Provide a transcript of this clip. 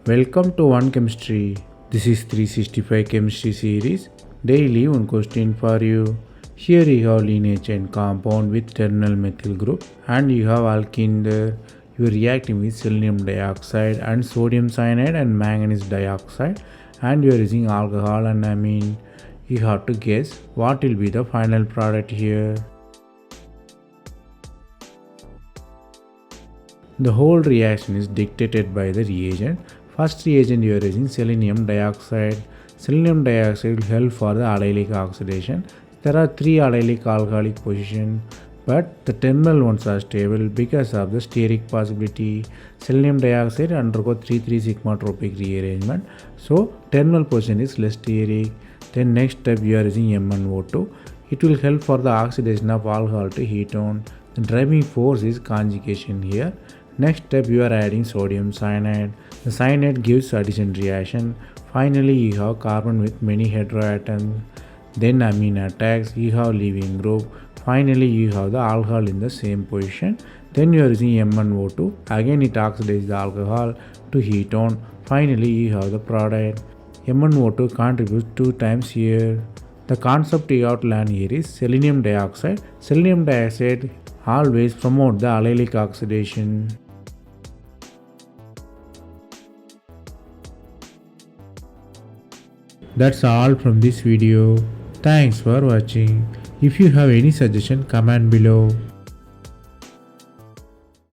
Welcome to One Chemistry. This is 365 Chemistry series. Daily one question for you. Here you have lineage and compound with terminal methyl group, and you have alkene there. You are reacting with selenium dioxide and sodium cyanide and manganese dioxide, and you are using alcohol and amine. You have to guess what will be the final product here. The whole reaction is dictated by the reagent. First reagent you are using selenium dioxide. Selenium dioxide will help for the allylic oxidation. There are three allylic alcoholic positions, but the terminal ones are stable because of the steric possibility. Selenium dioxide undergo 3,3 sigma tropic rearrangement, so terminal position is less steric. Then next step you are using MnO2. It will help for the oxidation of alcohol to ketone. The driving force is conjugation here. Next step you are adding sodium cyanide. The cyanide gives addition reaction. Finally you have carbon with many heteroatoms. Then amine attacks, you have leaving group. Finally you have the alcohol in the same position. Then you are using MnO2. Again it oxidizes the alcohol to ketone. Finally you have the product. MnO2 contributes 2 times here. The concept you have to learn here is selenium dioxide. Selenium dioxide always promote the allylic oxidation. That's all from this video. Thanks for watching. If you have any suggestion, comment below.